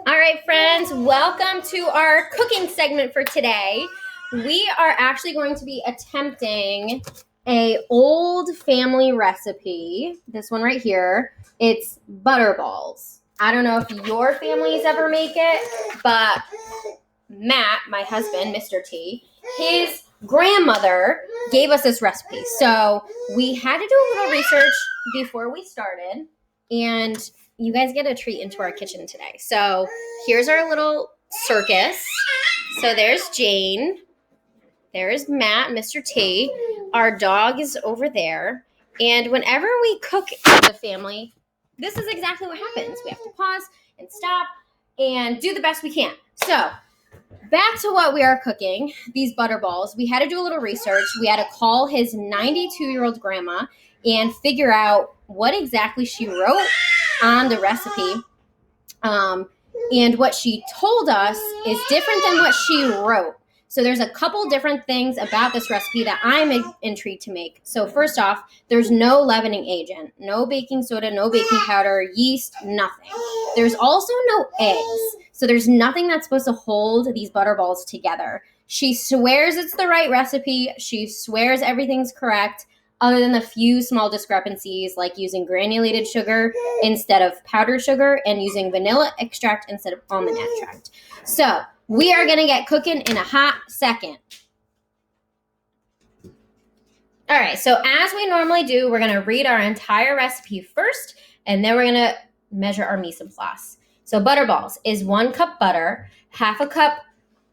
All right, friends, welcome to our cooking segment for today. We are actually going to be attempting an old family recipe. This one right here. It's Butterballs. I don't know if your families ever make it, but Matt, my husband, Mr. T, his grandmother gave us this recipe. So we had to do a little research before we started, and you guys get a treat into our kitchen today. So here's our little circus. So there's Jane. There's Matt, Mr. T. Our dog is over there. And whenever we cook as a family, this is exactly what happens. We have to pause and stop and do the best we can. So back to what we are cooking, these Butterballs. We had to do a little research. We had to call his 92-year-old grandma and figure out what exactly she wrote on the recipe. And what she told us is different than what she wrote. So there's a couple different things about this recipe that I'm intrigued to make. So first off, there's no leavening agent, no baking soda, no baking powder, yeast, nothing. There's also no eggs. So there's nothing that's supposed to hold these Butterballs together. She swears it's the right recipe. She swears everything's correct, other than the few small discrepancies like using granulated sugar instead of powdered sugar and using vanilla extract instead of almond extract. So we are going to get cooking in a hot second. All right, so as we normally do, we're going to read our entire recipe first, and then we're going to measure our mise en place. So Butterballs is 1 cup butter, half a cup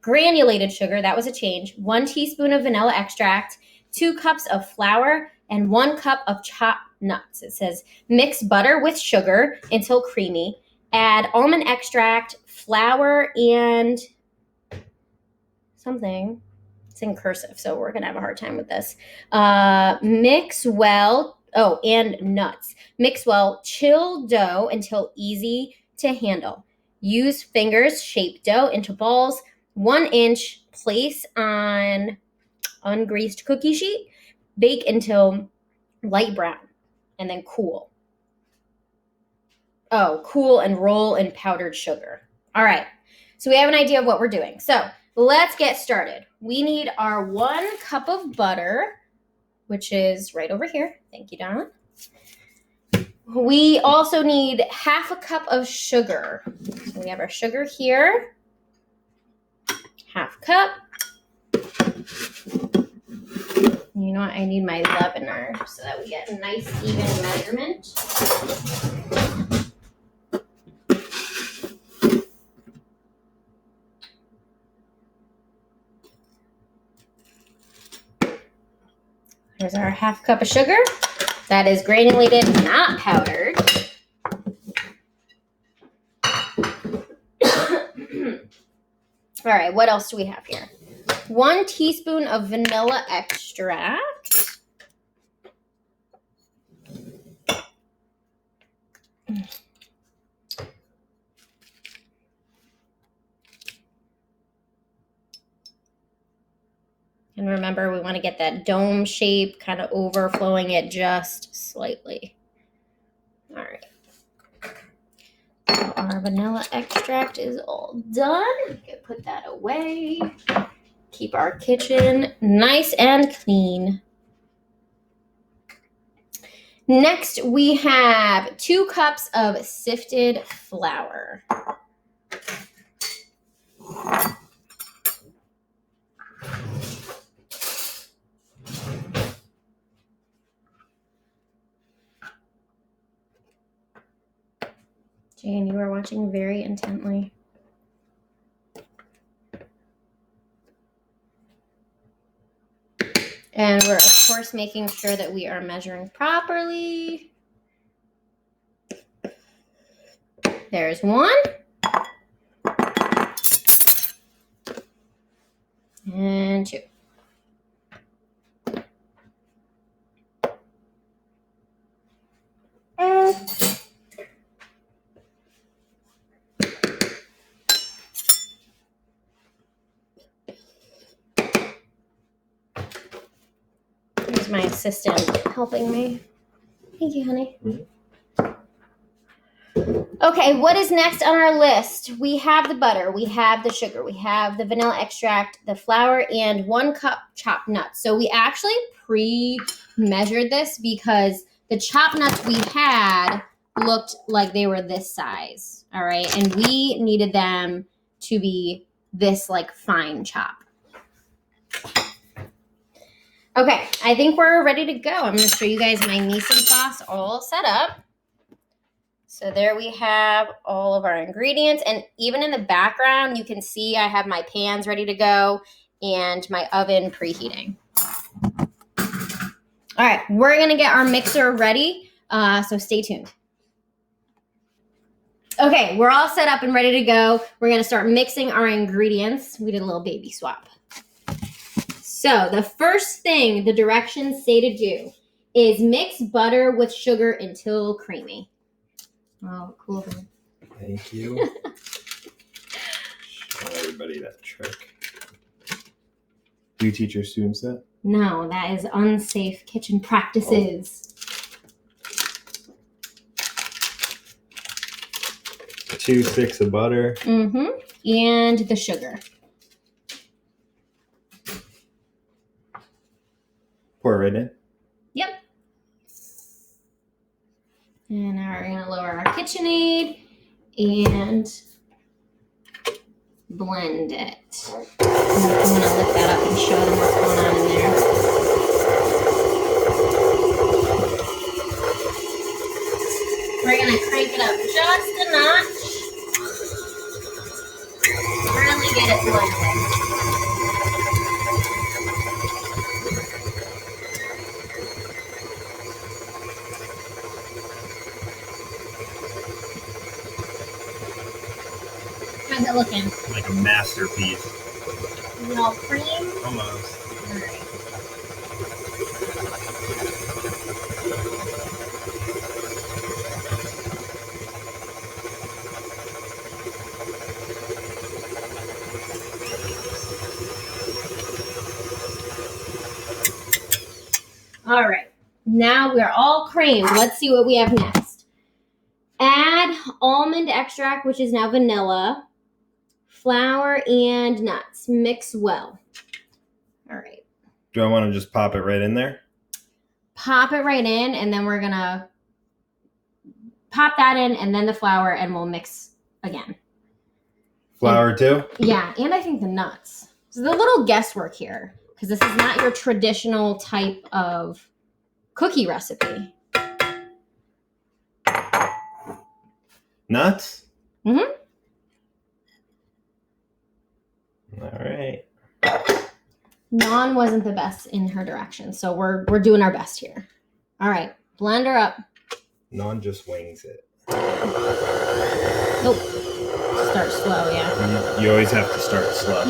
granulated sugar, that was a change, 1 teaspoon of vanilla extract, 2 cups of flour, and 1 cup of chopped nuts. It says mix butter with sugar until creamy. Add almond extract, flour, and something. It's in cursive, so we're going to have a hard time with this. Mix well. Oh, and nuts. Mix well. Chill dough until easy to handle. Use fingers, shape dough into balls. 1 inch. Place on ungreased cookie sheet. Bake until light brown, and then cool. Oh, cool and roll in powdered sugar. All right, so we have an idea of what we're doing. So let's get started. We need our 1 cup of butter, which is right over here. Thank you, Donna. We also need half a cup of sugar. So we have our sugar here. Half cup. You know what? I need my leavener so that we get a nice even measurement. Here's our half cup of sugar. That is granulated, not powdered. All right, what else do we have here? 1 teaspoon of vanilla extract. And remember, we want to get that dome shape, kind of overflowing it just slightly. All right. So our vanilla extract is all done. We can put that away. Keep our kitchen nice and clean. Next, we have 2 cups of sifted flour. Jane, you are watching very intently. And we're, of course, making sure that we are measuring properly. There's 1. And 2. Here's my assistant helping me. Thank you, honey. Okay, what is next on our list? We have the butter, we have the sugar, we have the vanilla extract, the flour, and 1 cup chopped nuts. So we actually pre-measured this because the chopped nuts we had looked like they were this size, all right? And we needed them to be this like fine chop. Okay, I think we're ready to go. I'm gonna show you guys my mise en place all set up. So there we have all of our ingredients, and even in the background, you can see I have my pans ready to go and my oven preheating. All right, we're gonna get our mixer ready, so stay tuned. Okay, we're all set up and ready to go. We're gonna start mixing our ingredients. We did a little baby swap. So the first thing the directions say to do is mix butter with sugar until creamy. Oh, cool. Thank you. Show everybody that trick. Do you teach your students that? No, that is unsafe kitchen practices. 2 sticks of butter. And the sugar. Pour it right in. Yep. And now we're gonna lower our KitchenAid and blend it. I'm gonna lift that up and show them what's going on in there. We're gonna crank it up just a notch. Really get it blended. How's it looking? Like a masterpiece. Is it all cream? Almost. All right. All right, now we're all creamed. Let's see what we have next. Add almond extract, which is now vanilla, flour, and nuts. Mix well. All right. Do I want to just pop it right in there? Pop it right in, and then we're going to pop that in, and then the flour, and we'll mix again. Flour too? Yeah, and I think the nuts. So the little guesswork here, because this is not your traditional type of cookie recipe. Nuts? Mm-hmm. All right. Non wasn't the best in her direction, so we're doing our best here. All right, blend her up. Non just wings it. Nope. Start slow, yeah. You always have to start slow.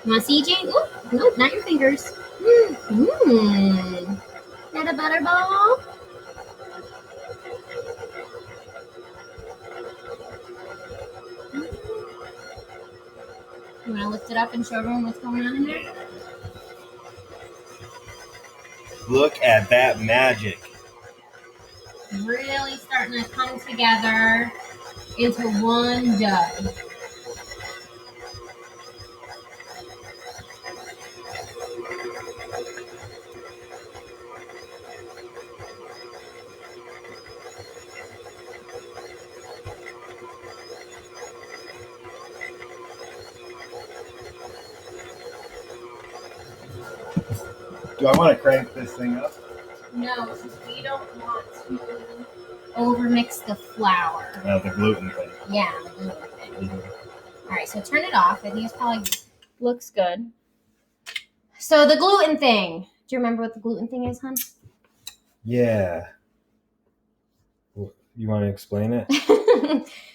You want to see, Jane? Oh, nope, not your fingers. Mmm. That a butterball? You want to lift it up and show everyone what's going on in there? Look at that magic. Really starting to come together into one dough. Do I want to crank this thing up? No, since we don't want to overmix the flour. The gluten thing. Yeah, the gluten thing. All right, so turn it off. I think it's probably looks good. So the gluten thing. Do you remember what the gluten thing is, hon? Yeah. You want to explain it?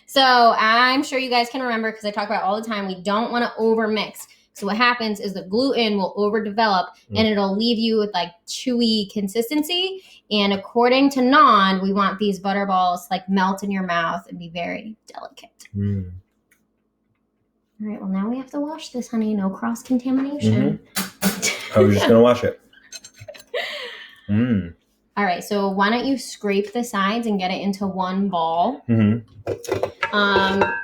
So I'm sure you guys can remember because I talk about it all the time. We don't want to overmix. So what happens is the gluten will overdevelop and it'll leave you with like chewy consistency. And according to Non, we want these butterballs to like melt in your mouth and be very delicate. All right, well now we have to wash this, honey. No cross-contamination. I was just going to wash it. Mm. All right, so why don't you scrape the sides and get it into one ball? Mm-hmm.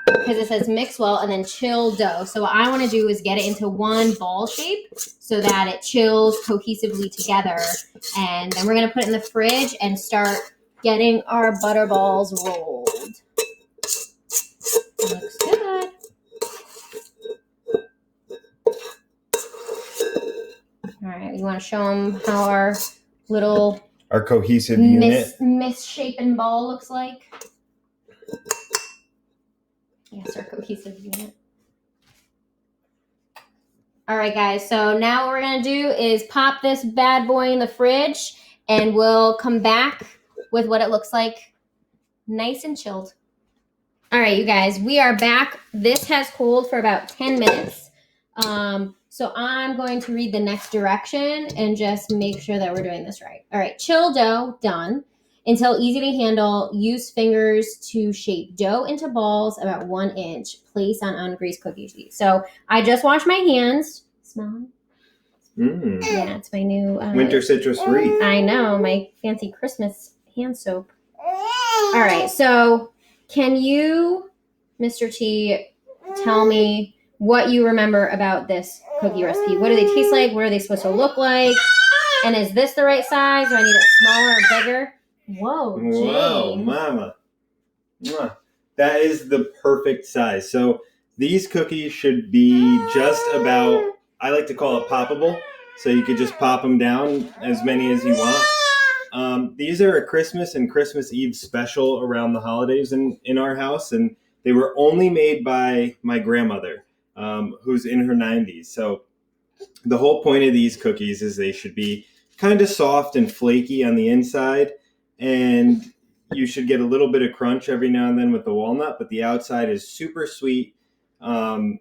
Because it says mix well and then chill dough. So what I want to do is get it into one ball shape so that it chills cohesively together. And then we're going to put it in the fridge and start getting our Butterballs rolled. Looks good. All right, you want to show them how our little cohesive unit. misshapen ball looks like? Yes, our cohesive unit. All right, guys, so now what we're going to do is pop this bad boy in the fridge, and we'll come back with what it looks like nice and chilled. All right, you guys, we are back. This has cooled for about 10 minutes. So I'm going to read the next direction and just make sure that we're doing this right. All right, chill dough, done. Until easy to handle, use fingers to shape dough into balls about 1 inch. Place on ungreased cookie sheet. So I just washed my hands. Smell it? Mm. Yeah, it's my new Winter citrus wreath. I know, my fancy Christmas hand soap. All right, so can you, Mr. T, tell me what you remember about this cookie recipe? What do they taste like? What are they supposed to look like? And is this the right size? Do I need it smaller or bigger? Whoa, Jane. Mama. Mwah. That is the perfect size. So these cookies should be just about, I like to call it poppable. So you could just pop them down as many as you want. These are a Christmas and Christmas Eve special around the holidays in our house. And they were only made by my grandmother, who's in her 90s. So the whole point of these cookies is they should be kind of soft and flaky on the inside. And you should get a little bit of crunch every now and then with the walnut, but the outside is super sweet and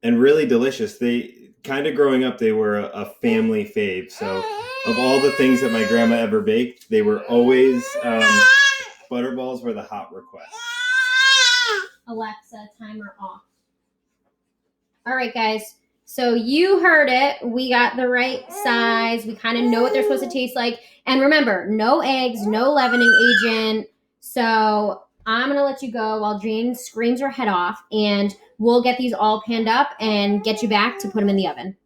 really delicious. They kind of growing up, they were a family fave. So of all the things that my grandma ever baked, they were always Butterballs were the hot request. Alexa, timer off. All right, guys. So you heard it. We got the right size. We kind of know what they're supposed to taste like. And remember, no eggs, no leavening agent. So I'm going to let you go while Jane screams her head off. And we'll get these all panned up and get you back to put them in the oven.